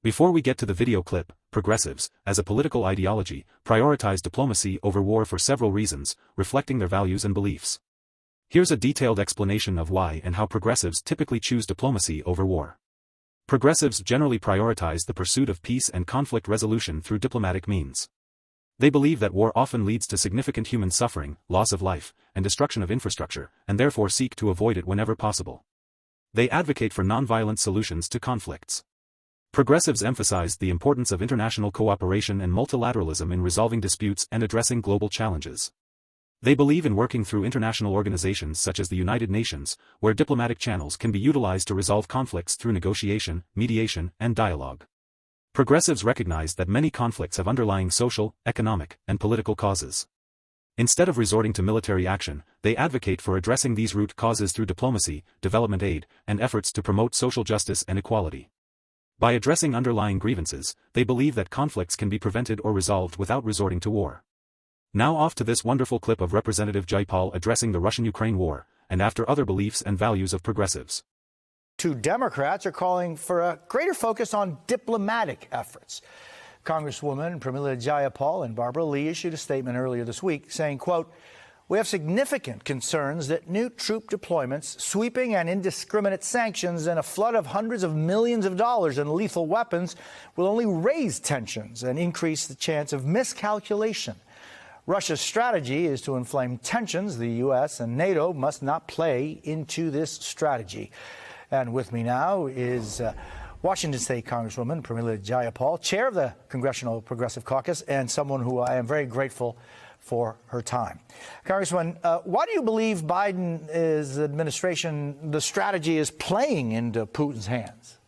Before we get to the video clip, progressives, as a political ideology, prioritize diplomacy over war for several reasons, reflecting their values and beliefs. Here's a detailed explanation of why and how progressives typically choose diplomacy over war. Progressives generally prioritize the pursuit of peace and conflict resolution through diplomatic means. They believe that war often leads to significant human suffering, loss of life, and destruction of infrastructure, and therefore seek to avoid it whenever possible. They advocate for nonviolent solutions to conflicts. Progressives emphasize the importance of international cooperation and multilateralism in resolving disputes and addressing global challenges. They believe in working through international organizations such as the United Nations, where diplomatic channels can be utilized to resolve conflicts through negotiation, mediation, and dialogue. Progressives recognize that many conflicts have underlying social, economic, and political causes. Instead of resorting to military action, they advocate for addressing these root causes through diplomacy, development aid, and efforts to promote social justice and equality. By addressing underlying grievances, they believe that conflicts can be prevented or resolved without resorting to war. Now off to this wonderful clip of Representative Jayapal addressing the Russian-Ukraine war, and after other beliefs and values of progressives. Two Democrats are calling for a greater focus on diplomatic efforts. Congresswoman Pramila Jayapal and Barbara Lee issued a statement earlier this week saying, quote, "We have significant concerns that new troop deployments, sweeping and indiscriminate sanctions, and a flood of hundreds of millions of dollars in lethal weapons will only raise tensions and increase the chance of miscalculation. Russia's strategy is to inflame tensions. The U.S. and NATO must not play into this strategy." And with me now is Washington State Congresswoman Pramila Jayapal, chair of the Congressional Progressive Caucus, and someone who I am very grateful for her time. Congresswoman, why do you believe Biden's administration, the strategy is playing into Putin's hands?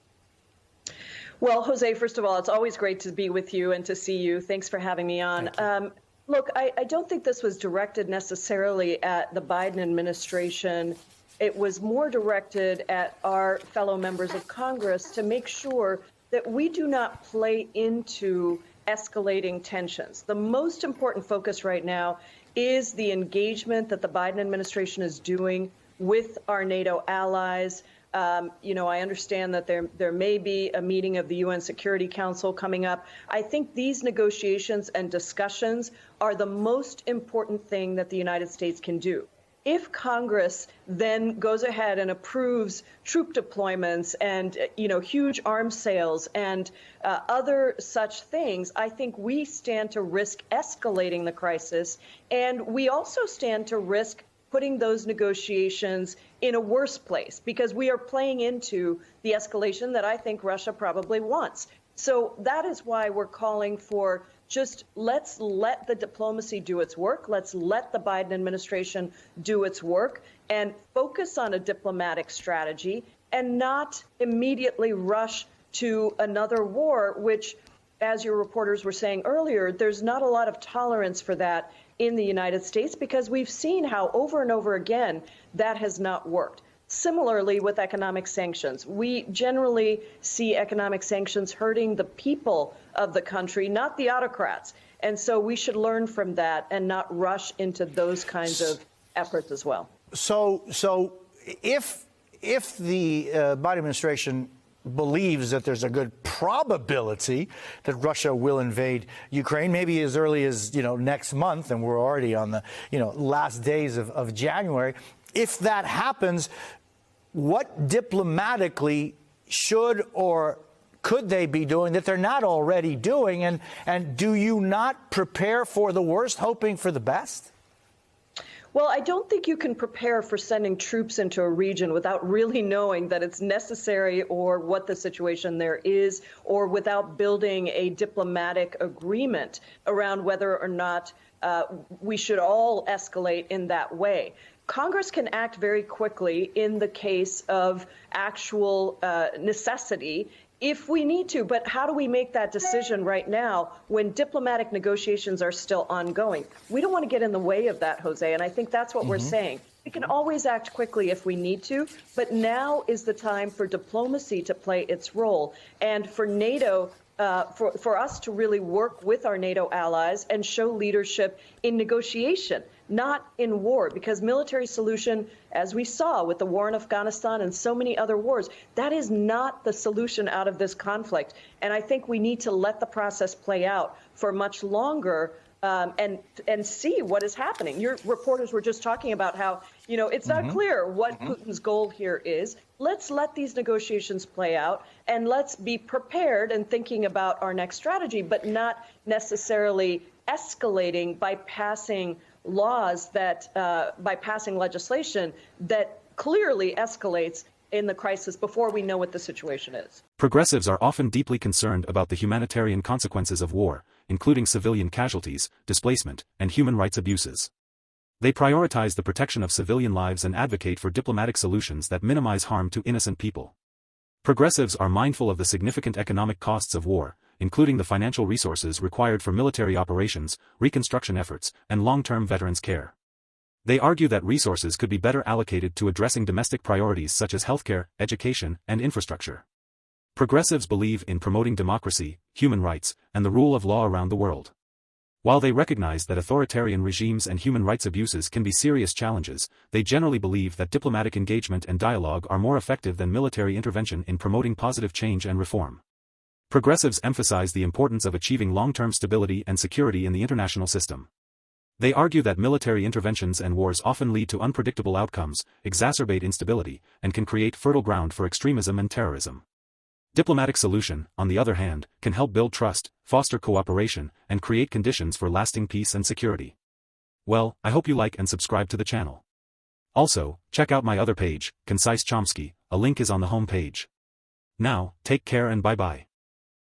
Well, Jose, first of all, it's always great to be with you and to see you. Thanks for having me on. Look, I don't think this was directed necessarily at the Biden administration. It was more directed at our fellow members of Congress to make sure that we do not play into escalating tensions. The most important focus right now is the engagement that the Biden administration is doing with our NATO allies. I understand that there may be a meeting of the UN Security Council coming up. I think these negotiations and discussions are the most important thing that the United States can do. If Congress then goes ahead and approves troop deployments and, huge arms sales and other such things, I think we stand to risk escalating the crisis. And we also stand to risk putting those negotiations in a worse place because we are playing into the escalation that I think Russia probably wants. So that is why we're calling for just let's let the diplomacy do its work. Let's let the Biden administration do its work and focus on a diplomatic strategy and not immediately rush to another war, which, as your reporters were saying earlier, there's not a lot of tolerance for that in the United States because we've seen how over and over again that has not worked. Similarly, with economic sanctions, we generally see economic sanctions hurting the people of the country, not the autocrats. And so we should learn from that and not rush into those kinds of efforts as well. So if the Biden administration believes that there's a good probability that Russia will invade Ukraine, maybe as early as, next month, and we're already on the, last days of January. If that happens, what diplomatically should or could they be doing that they're not already doing? And do you not prepare for the worst, hoping for the best? Well, I don't think you can prepare for sending troops into a region without really knowing that it's necessary or what the situation there is, or without building a diplomatic agreement around whether or not we should all escalate in that way. Congress can act very quickly in the case of actual necessity if we need to. But how do we make that decision right now when diplomatic negotiations are still ongoing? We don't want to get in the way of that, Jose, and I think that's what we're saying. We can always act quickly if we need to, but now is the time for diplomacy to play its role and for NATO for us to really work with our NATO allies and show leadership in negotiation. not in war, because military solution, as we saw with the war in Afghanistan and so many other wars, that is not the solution out of this conflict. And I think we need to let the process play out for much longer and see what is happening. Your reporters were just talking about how, it's not clear what Putin's goal here is. Let's let these negotiations play out, and let's be prepared and thinking about our next strategy, but not necessarily escalating by passing laws by passing legislation that clearly escalates in the crisis before we know what the situation is. Progressives are often deeply concerned about the humanitarian consequences of war, including civilian casualties, displacement, and human rights abuses. They prioritize the protection of civilian lives and advocate for diplomatic solutions that minimize harm to innocent people. Progressives are mindful of the significant economic costs of war, including the financial resources required for military operations, reconstruction efforts, and long-term veterans' care. They argue that resources could be better allocated to addressing domestic priorities such as healthcare, education, and infrastructure. Progressives believe in promoting democracy, human rights, and the rule of law around the world. While they recognize that authoritarian regimes and human rights abuses can be serious challenges, they generally believe that diplomatic engagement and dialogue are more effective than military intervention in promoting positive change and reform. Progressives emphasize the importance of achieving long-term stability and security in the international system. They argue that military interventions and wars often lead to unpredictable outcomes, exacerbate instability, and can create fertile ground for extremism and terrorism. Diplomatic solution, on the other hand, can help build trust, foster cooperation, and create conditions for lasting peace and security. Well, I hope you like and subscribe to the channel. Also, check out my other page, Concise Chomsky, a link is on the home page. Now, take care and bye-bye.